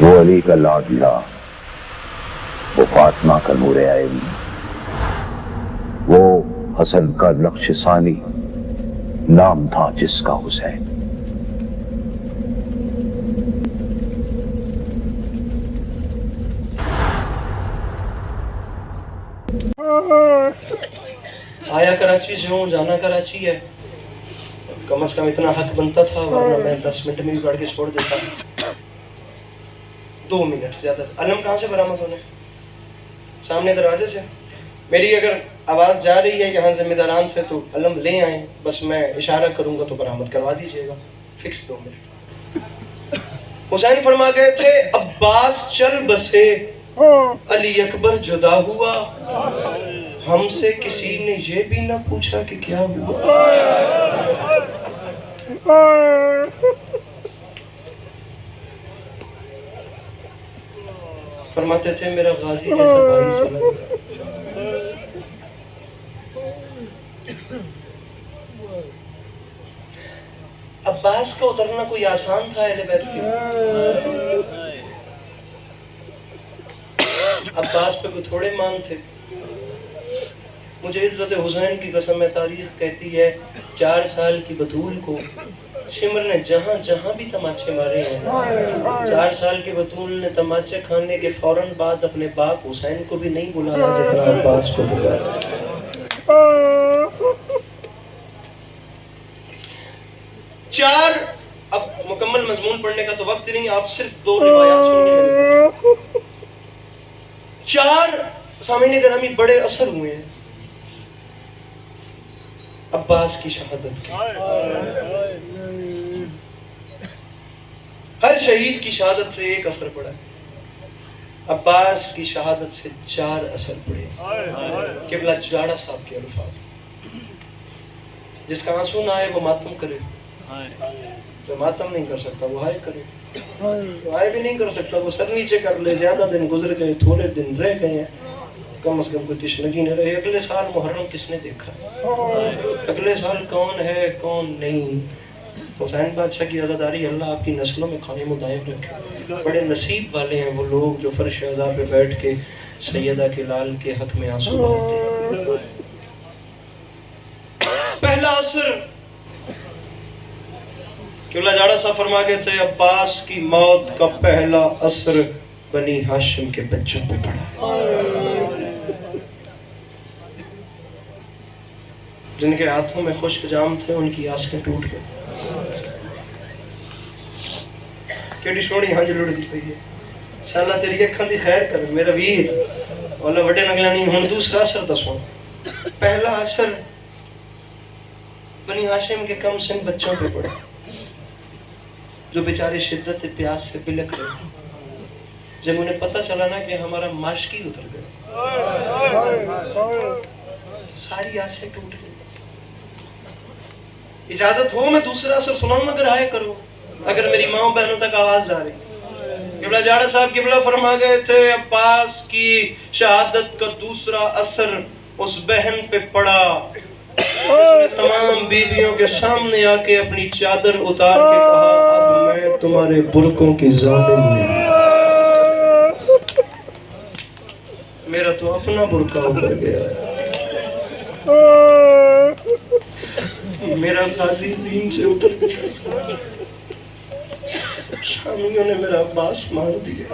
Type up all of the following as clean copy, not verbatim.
وہ علی کا لاڈلا، وہ فاطمہ کا نور عین، وہ حسن کا نقش ثانی، نام تھا جس کا حسین۔ آیا کراچی سے ہوں، جانا کراچی ہے، کم از کم اتنا حق بنتا تھا، ورنہ میں 10 منٹ میں بھی پڑھ کے چھوڑ دیتا۔ 2 منٹ زیادہ۔ علم کہاں سے برآمد ہونے؟ سامنے دروازے سے۔ میری اگر آواز جا رہی ہے یہاں ذمہ داران سے تو علم لے آئیں، بس میں اشارہ کروں گا تو برآمد کروا دیجیے گا، فکس 2 منٹ۔ حسین فرما گئے تھے عباس چل بسے، علی اکبر جدا ہوا، ہم سے کسی نے یہ بھی نہ پوچھا کہ کیا ہوا۔ فرماتے تھے میرا غازی جیسا بھائی چلا گیا۔ عباس کا اترنا کوئی آسان تھا اہل بیت کے؟ عباس پہ کوئی تھوڑے مان تھے؟ مجھے عزت حسین کی قسم ہے، تاریخ کہتی ہے 4 سال کی بطول کو شمر نے جہاں جہاں بھی تماچے مارے ہیں، 4 سال کے بطول نے تماچے کھانے کے فوراً بعد اپنے باپ حسین کو بھی نہیں بلایا جتنا عباس کو پکارا۔ اب مکمل مضمون پڑھنے کا تو وقت نہیں، آپ صرف 2 روایات سنیے۔ 4 سامعین گرامی بڑے اثر ہوئے ہیں عباس کی شہادت کے۔ ہر شہید کی شہادت سے ایک اثر پڑا ہے، عباس کی شہادت سے 4 اثر پڑے۔ قبلہ جاڑا صاحب کے الفاظ، جس کا آنسو نہ آئے وہ ماتم کرے، جو ماتم نہیں کر سکتا وہ ہائے کرے، جو ہائے بھی نہیں کر سکتا وہ سر نیچے کر لے۔ زیادہ دن گزر گئے، تھوڑے دن رہ گئے ہیں، کم از کم کوئی تشنگی نہ رہے۔ اگلے سال محرم کس نے دیکھا؟ اگلے سال کون ہے کون نہیں؟ حسین بادشاہ کی عزاداری اللہ آپ کی نسلوں میں قائم و دائم رکھے۔ بڑے نصیب والے ہیں وہ لوگ جو فرش عزا پہ بیٹھ کے سیدہ کے لال کے حق میں آنسو بہاتے ہیں۔ پہلا اثر قبلہ جاڑا صاحب فرما گئے تھے عباس کی موت کا پہلا اثر بنی ہاشم کے بچوں پہ پڑا۔ جن کے ہاتھوں میں خشک جام تھے ان کی آنکھیں ٹوٹ گئی۔ کیڑی سونی ہنج لڑ دی پئی ہے، اللہ تیری اکھاں دی خیر کر میرا ویر، اولا وڈے نگلا نہیں۔ ہن دوسرا اثر دسو۔ پہلا اثر بنی ہاشم کے کم سن بچوں پہ پڑا، جو بیچارے شدت پیاس سے بلک رہے تھے۔ جب انہیں پتہ چلا نا کہ ہمارا ماشکی اتر گیا، ساری آسیں ٹوٹ گئی۔ اجازت ہو میں دوسرا اثر سناؤں اگر آئے کرو، اگر میری ماں بہنوں تک آواز جا رہی۔ قبلہ جاڑا صاحب قبلہ فرما گئے تھے عباس کی شہادت کا دوسرا اثر اس بہن پہ پڑا جس نے تمام بیویوں کے سامنے آ کے اپنی چادر اتار کے کہا اب میں تمہارے برقوں کی ضامن نہیں، میرا تو اپنا برقع اتر گیا، میرا غازی زین سے اتر گیا، شامیوں نے میرا عباس مار دیا،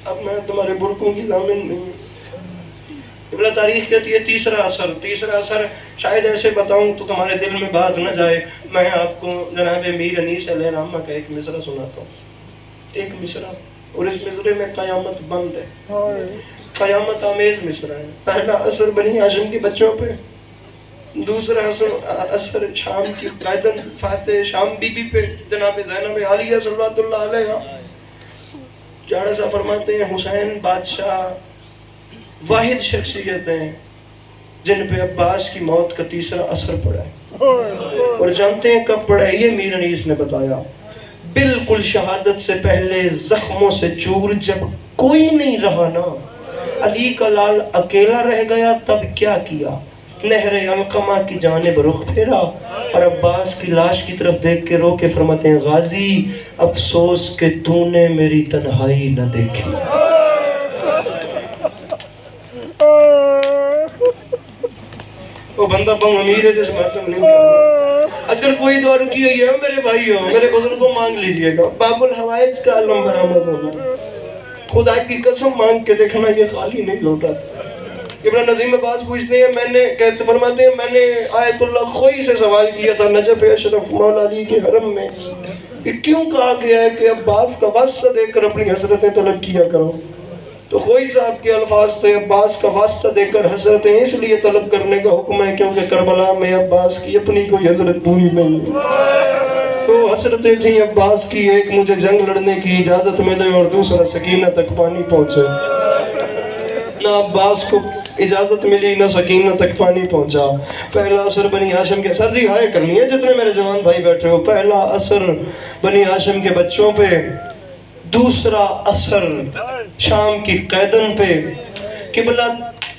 اب میں تمہارے برقوں کی ضامن نہیں۔ قبلہ تاریخ کہتی ہے تیسرا اثر شاید ایسے بتاؤں تو تمہارے دل میں بات نہ جائے، میں آپ کو جناب میر انیس علیہ الرحمہ کا ایک مصرع سناتا ہوں، ایک مصرع، اور اس مصرع میں قیامت بند ہے، قیامت آمیز مصرع ہے۔ پہلا اثر بنی ہاشم کے بچوں پہ، دوسرا اثر شام کی قائدن فاتح شام بی بی پہ، جناب زینب عالیہ صلوات اللہ علیہ۔ جاڑا صاحب فرماتے ہیں حسین بادشاہ واحد شخصیت ہیں جن پہ عباس کی موت کا تیسرا اثر پڑا ہے، اور جانتے ہیں کب پڑا ہے؟ یہ میر انیس نے بتایا، بالکل شہادت سے پہلے زخموں سے چور جب کوئی نہیں رہا نا، علی کا لال اکیلا رہ گیا، تب کیا کیا؟ نہر علقمہ کی جانب رخ پھیرا اور عباس کی لاش کی طرف دیکھ کے رو کے فرماتے ہیں غازی افسوس کہ تو نے میری تنہائی نہ دیکھی. وہ بندہ بہت امیر ہے جس مرتب نہیں کرنا. اگر کوئی دعا رکی ہوئی ہے میرے بھائی ہو میرے بزرگ کو مانگ لیجئے گا. باب الحوائج کا علم برآمد ہوگا. خدا کی قسم مانگ کے دیکھنا یہ خالی نہیں لوٹا. ابن نظیم عباس پوچھتے ہیں میں نے فرماتے ہیں میں نے آیت اللہ خوئی سے سوال کیا تھا نجف اشرف مولا علی کے حرم میں کہ کیوں کہا گیا ہے کہ عباس کا واسطہ دے کر اپنی حسرتیں طلب کیا کرو. تو خوئی صاحب کے الفاظ تھے عباس کا واسطہ دے کر حسرتیں اس لیے طلب کرنے کا حکم ہے کیونکہ کربلا میں عباس کی اپنی کوئی حسرت پوری نہیں. تو حسرتیں تھیں عباس کی ایک مجھے جنگ لڑنے کی اجازت ملے اور دوسرا سکینہ تک پانی پہنچے. نہ عباس کو اجازت ملی نہ سکینہ تک پانی پہنچا. پہلا اثر بنی ہاشم کے سر جی ہائے کرنی ہے جتنے میرے جوان بھائی بیٹھے ہو. پہلا اثر بنی ہاشم کے بچوں پہ, دوسرا اثر شام کی قیدن پہ, قبلہ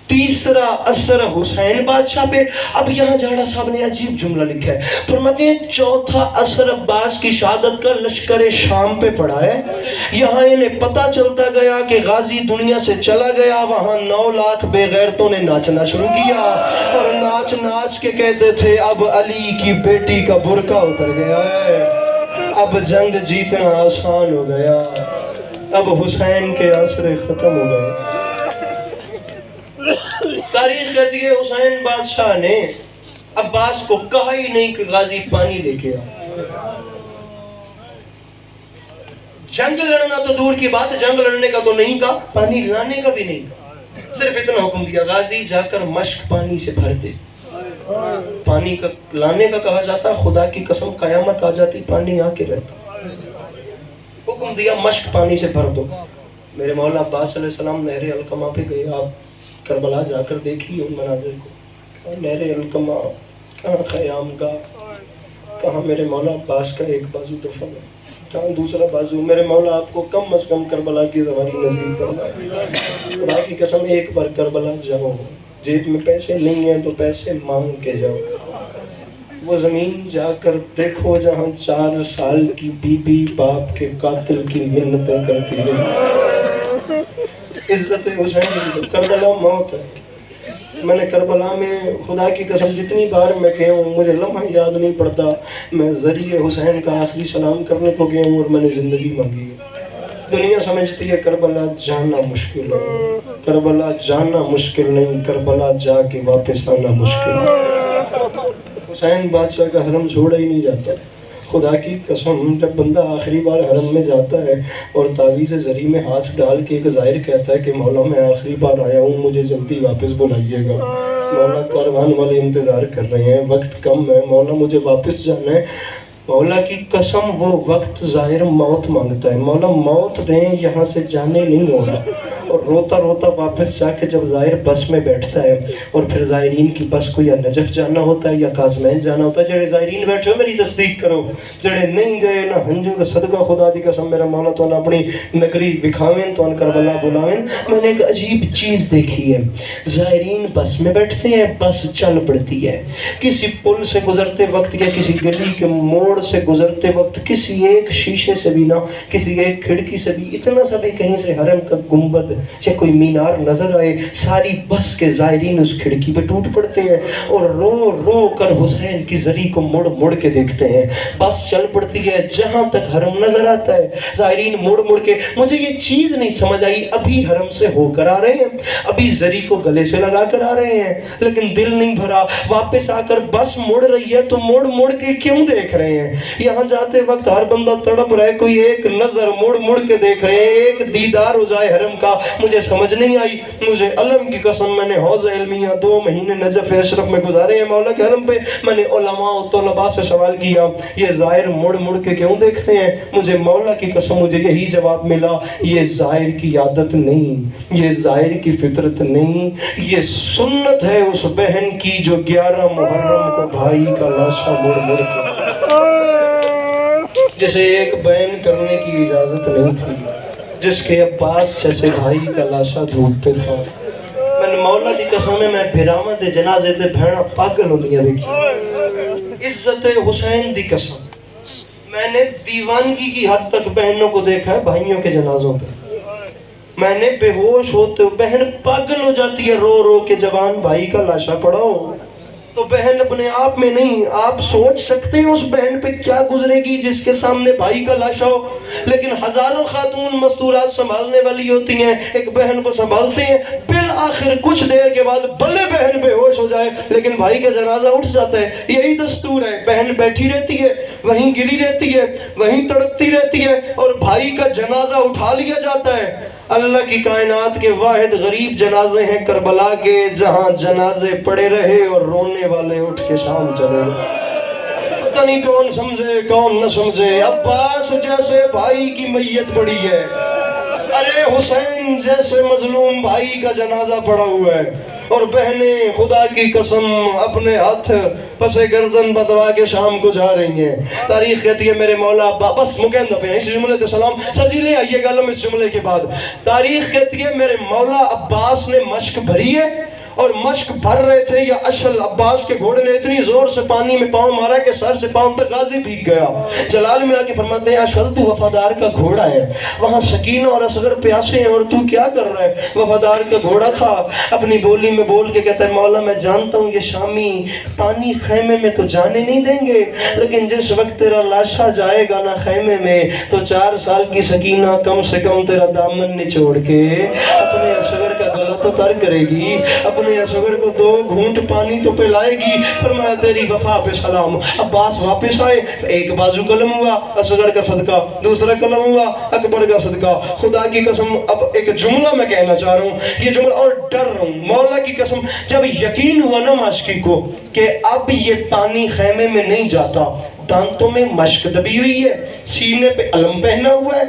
تیسرا اثر حسین بادشاہ پہ. اب یہاں جاڑا صاحب نے عجیب جملہ لکھا ہے فرماتے ہیں چوتھا اثر عباس کی شہادت کا لشکر شام پہ پڑا ہے. یہاں انہیں پتہ چلتا گیا کہ غازی دنیا سے چلا گیا. وہاں 9 لاکھ بے غیرتوں نے ناچنا شروع کیا اور ناچ ناچ کے کہتے تھے اب علی کی بیٹی کا برقع اتر گیا ہے, اب جنگ جیتنا آسان ہو گیا, اب حسین کے عصر ختم ہو گئے. تاریخ کہتی ہے حسین بادشاہ نے عباس کو کہا ہی نہیں کہ غازی پانی لے کے آ. جنگ لڑنا تو دور کی بات, جنگ لڑنے کا تو نہیں کہا, پانی لانے کا بھی نہیں کہا. صرف اتنا حکم دیا غازی جا کر مشک پانی سے بھر دے. پانی کا لانے کا کہا جاتا, خدا کی قسم قیامت آ جاتی پانی آ کے رہتا. حکم دیا مشک پانی سے بھر دو. میرے مولا عباس علیہ السلام نہر علقمہ پہ گئے. آپ کربلا جا کر دیکھیے ان مناظر کو. کہاں نہر علقمہ, کہاں خیام گاہ, کہاں میرے مولا عباس کا ایک بازو دفن ہے, کہاں دوسرا بازو. میرے مولا آپ کو کم از کم کربلا کی سواری نصیب فرمائے. خدا کی قسم ایک بار کربلا جاؤ, جیب میں پیسے نہیں ہیں تو پیسے مانگ کے جاؤ. وہ زمین جا کر دیکھو جہاں 4 سال کی بی بی باپ کے قاتل کی منتیں کرتی ہے. عزت حسین کربلا موت ہے. میں نے کربلا میں خدا کی قسم جتنی بار میں گیا ہوں مجھے لمحہ یاد نہیں پڑتا. میں ذریعے حسین کا آخری سلام کرنے کو گیا ہوں اور میں نے زندگی مانگی ہے. دنیا سمجھتی ہے کربلا جانا مشکل ہے, کربلا جانا مشکل نہیں, کربلا جا کے واپس آنا مشکل ہے. حسین بادشاہ کا حرم چھوڑا ہی نہیں جاتا. خدا کی قسم جب بندہ آخری بار حرم میں جاتا ہے اور تعویذ زری میں ہاتھ ڈال کے ایک ظاہر کہتا ہے کہ مولا میں آخری بار آیا ہوں, مجھے جلدی واپس بلائیے گا. مولا کاروان والے انتظار کر رہے ہیں, وقت کم ہے, مولا مجھے واپس جانا ہے. مولا کی قسم وہ وقت ظاہر موت مانگتا ہے. مولا موت دیں, یہاں سے جانے نہیں ہو رہا. اور روتا روتا واپس جا کے جب ظاہر بس میں بیٹھتا ہے اور پھر ظاہرین کی بس کو یا نجف جانا ہوتا ہے یا کاظمین جانا ہوتا ہے. جڑے ظاہرین بیٹھے ہو میری تصدیق کرو, جڑے نہیں گئے نہ ہنجو دا صدقہ خدا دی قسم میرا مولا تو نہ اپنی نگری دکھاویں تو ان کربلا بلاویں. میں نے ایک عجیب چیز دیکھی ہے. ظاہرین بس میں بیٹھتے ہیں, بس چل پڑتی ہے. کسی پل سے گزرتے وقت یا کسی گلی کے موڑ سے گزرتے وقت کسی ایک شیشے سے بھی نہ, کسی ایک کھڑکی سے بھی, اتنا سا بھی کہیں سے حرم کا گنبد یا کوئی مینار نظر آئے, ساری بس کے زائرین اس کھڑکی پہ ٹوٹ پڑتے ہیں اور رو رو کر حسین کی زری کو مڑ مڑ کے دیکھتے ہیں. بس چل پڑتی ہے, جہاں تک حرم نظر آتا ہے زائرین مڑ مڑ کے. مجھے یہ چیز نہیں سمجھ آئی, ابھی حرم سے ہو کر آ رہے ہیں, ابھی زری کو گلے سے لگا کر آ رہے ہیں, لیکن دل نہیں بھرا. واپس آ کر بس مڑ رہی ہے تو مڑ مڑ کے کیوں دیکھ رہے ہیں؟ یہاں جاتے وقت ہر بندہ تڑپ رہا ہے, کوئی ایک نظر مڑ مڑ کے دیکھ رہے ہیں, ایک دیدار ہو جائے حرم کا. مجھے سمجھ نہیں آئی. مجھے علم کی قسم میں نے حوض علمیہ 2 مہینے نجف اشرف میں گزارے ہیں مولا کے حرم پہ. میں نے علماء و طلباء سے سوال کیا یہ ظاہر مڑ مڑ کے کیوں دیکھتے ہیں؟ مجھے مولا کی قسم مجھے یہی جواب ملا, یہ ظاہر کی عادت نہیں, یہ ظاہر کی فطرت نہیں, یہ سنت ہے اس بہن کی جو 11 محرم کو بھائی کا لاشا مڑ مڑ کے, جسے ایک بین کرنے کی اجازت نہیں تھی, جس کے عباس جیسے بھائی کا لاشا دھوپ پہ تھا. میں لیکن مولا کی قسم ہے میں بھراواں دے جنازے تے بھیڑاں پاگل ہوندیاں ویکھی. عزت حسین دی قسم میں نے دیوانگی کی حد تک بہنوں کو دیکھا ہے بھائیوں کے جنازوں پہ. میں نے بے ہوش ہوتے بہن پاگل ہو جاتی ہے رو رو کے جوان بھائی کا لاشا پڑا ہو. تو بہن اپنے آپ میں نہیں, آپ سوچ سکتے ہیں اس بہن پہ کیا گزرے گی جس کے سامنے بھائی کا لاشا ہو. لیکن ہزاروں خاتون مستورات سنبھالنے والی ہوتی ہیں, ایک بہن کو سنبھالتے ہیں, بالآخر کچھ دیر کے بعد بھلے بہن بے ہوش ہو جائے لیکن بھائی کا جنازہ اٹھ جاتا ہے. یہی دستور ہے, بہن بیٹھی رہتی ہے, وہیں گری رہتی ہے, وہیں تڑپتی رہتی ہے اور بھائی کا جنازہ اٹھا لیا جاتا ہے. اللہ کی کائنات کے واحد غریب جنازے ہیں کربلا کے, جہاں جنازے پڑے رہے اور رونے والے اٹھ کے شام چلے. پتہ نہیں کون سمجھے کون نہ سمجھے, عباس جیسے بھائی کی میت پڑی ہے, ارے حسین جیسے مظلوم بھائی کا جنازہ پڑا ہوا ہے, اور بہنیں خدا کی قسم اپنے ہاتھ پسے گردن بدوا کے شام کو جا رہی ہیں. تاریخ کہتی ہے میرے مولا بس مکہندہ پہ ہیں اس جملے تے سلام سر جی لے آئیے گا علم اس جملے کے بعد. تاریخ کہتی ہے میرے مولا عباس نے مشک بھری ہے, اور مشک بھر رہے تھے یا اشل عباس کے گھوڑے نے اتنی زور سے پانی میں پاؤں مارا کہ سر سے پاؤں تک غازی بھیگ گیا. جلال میں آ کے فرماتے ہیں اشل تو وفادار کا گھوڑا ہے, وہاں سکینہ اور اصغر پیاسے ہیں اور تو کیا کر رہا ہے. وفادار کا گھوڑا تھا, اپنی بولی میں بول کے کہتا ہے مولا میں جانتا ہوں یہ شامی پانی خیمے میں تو جانے نہیں دیں گے, لیکن جس وقت تیرا لاشا جائے گا نا خیمے میں تو 4 سال کی سکینہ کم سے کم تیرا دامن نچوڑ کے اپنے اصغر کا گلا تو تر کرے گی, اپنے اصغر کو 2 گھونٹ پانی تو پلائے گی. فرمایا تیری وفا پہ سلام. عباس واپس آئے, ایک بازو قلم ہوا اصغر کا صدقہ, دوسرا قلم ہوا اکبر کا صدقہ. خدا کی قسم اب ایک جملہ میں کہنا چاہ رہا ہوں, یہ جملہ اور ڈر رہا ہوں, مولا کی قسم جب یقین ہوا نا ماشکی کو کہ اب یہ پانی خیمے میں نہیں جاتا, دانتوں میں مشک دبی ہوئی ہے, سینے پہ علم پہنا ہوا ہے,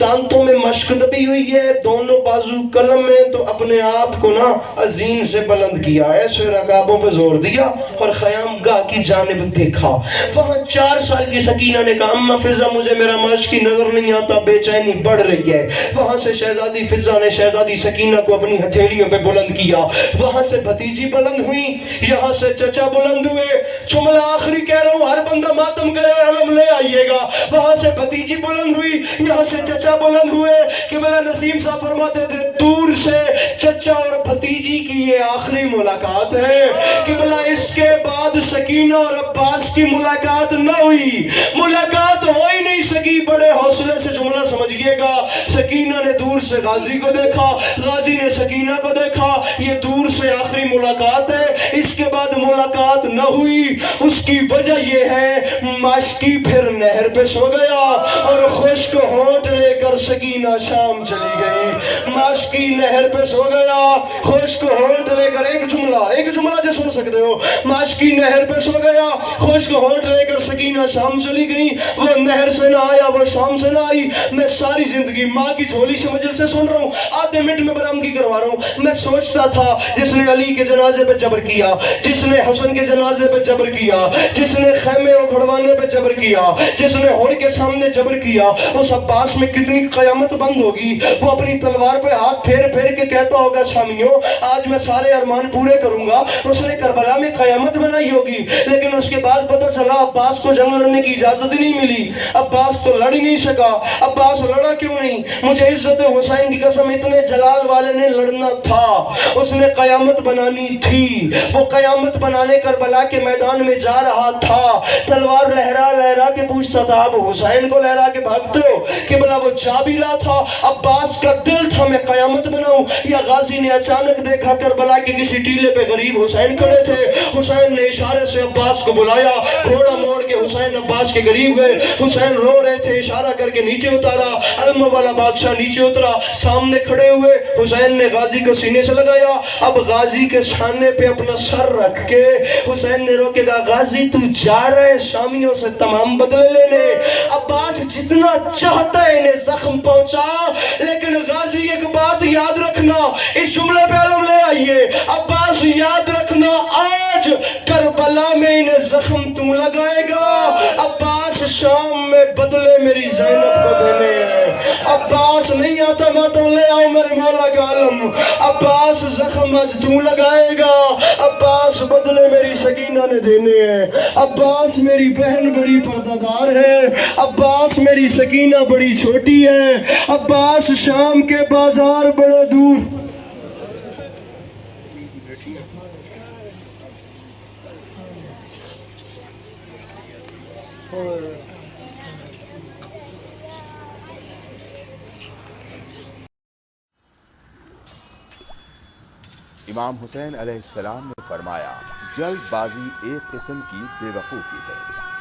دانتوں میں مشک دبی ہوئی ہے, دونوں بازو قلم میں, تو اپنے آپ کو نا عظیم سے بلند کیا, ایسے رکابوں پہ زور دیا اور خیام گاہ کی جانب دیکھا. وہاں 4 سال کی سکینہ نے کہا اماں فضا مجھے میرا مشکی نظر نہیں آتا, بے چینی بڑھ رہی ہے. وہاں سے شہزادی فضا نے شہزادی سکینہ کو اپنی ہتھیلیوں پہ بلند کیا, وہاں سے بھتیجی بلند ہوئی, یہاں سے چچا بلند ہوئے. جملہ آخری کہہ رہا ہوں, ہر بندہ ماتم کرے اور علم لے آئیے گا. وہاں سے بھتیجی بلند ہوئی, یہاں سے چچا بلند ہوئے. قبلہ نسیم صاحب فرماتے تھے دور سے چچا اور بھتیجی کی یہ آخری ملاقات ہے. قبلہ اس کے بعد سکینہ اور عباس کی ملاقات نہ ہوئی, ملاقات ہو ہی نہیں سکی. بڑے حوصلے سے جملہ سمجھئے گا, سکینہ نے دور سے غازی کو دیکھا, غازی نے سکینہ کو دیکھا, یہ دور سے آخری ملاقات ہے. اس کے بعد ملاقات نہ ہوئی, اس کی وجہ یہ ہے ماشکی پھر نہر پہ سو گیا اور خشک ہونٹ لے کر سکینہ شام چلی گئی. ماشکی نہر پہ سو گیا, خشک ہونٹ لے کر, ایک جملہ جو سن سکتے ہو, ماشکی نہر پہ سو گیا, خشک ہونٹ لے کر سکینہ شام چلی گئی. وہ نہر سے نہ آیا, وہ شام سے نہ آئی. میں ساری زندگی ماں کی جھولی سے مجل سے سن رہا ہوں, آدھے منٹ میں برآمدگی کروا رہا ہوں. میں سوچتا تھا جس نے علی کے جنازے پہ جبر کیا, جس نے حسن کے جنازے پہ جبر کیا, جس نے خیمے اکھڑوانے پہ جبر کیا, جس نے ہوڑ کے سامنے جبر کیا, اس عباس میں کتنی قیامت بند ہوگی. وہ اپنی تلوار پہ ہاتھ پھیر پھیر کے کہتا ہوگا شامیوں آج میں سارے ارمان پورے کروں گا. اس نے کربلا میں قیامت بنائی ہوگی, لیکن اس کے بعد پتہ چلا عباس کو جنگ لڑنے کی اجازت ہی نہیں ملی. عباس تو لڑ ہی نہیں سکا. عباس لڑا کیوں نہیں؟ مجھے عزت حسین کی قسم اتنے جلال والے نے لڑنا تھا, اس نے قیامت بنانی تھی. وہ قیامت بنانے کربلا کے میدان میں جا رہا تھا, تلوار لہرا لہرا کے پوچھتا تھا اب حسین کو لہرا کے بھاگتے ہو. کہ بلا وہ جا بھی رہا تھا, عباس کا دل تھا میں قیامت بناؤں. یا غازی نے اچانک دیکھا کربلا کے کسی ٹیلے پہ غریب حسین کھڑے تھے, حسین نے اشارے سے عباس کو بلایا, گھوڑا موڑ کے حسین عباس کے قریب گئے. حسین رو رہے تھے, اشارہ کر کے نیچے اتارا. علم والا بادشاہ نیچے اترا, سامنے کھڑے ہوئے. حسین نے غازی کو سینے سے لگایا, اب غازی کے سانے پہ اپنا سر رکھ کے حسین نے روکے گا غازی تو جا رہے شامیوں سے تمام بدلے لینے. عباس جتنا چاہتا ہے انہیں زخم پہنچا, لیکن غازی ایک بات یاد رکھنا, اس جملے پہ علم لے آئیے. عباس یاد رکھنا آج کربلا میں انہیں زخم تو لگائے گا, عباس شام میں بدلے میری زینب کو دینے ہیں. عباس نہیں آتا ماتم لے آؤ میرے مولا کا علم. عباس زخم آج تو لگائے گا, عباس بدلے میری سکینہ نے دینے ہیں. عباس میری بہن بڑی پردہ ہے, عباس میری سکینہ بڑی چھوٹی ہے, عباس شام کے بازار بڑے دور. امام حسین علیہ السلام نے فرمایا, جلد بازی ایک قسم کی بے وقوفی ہے.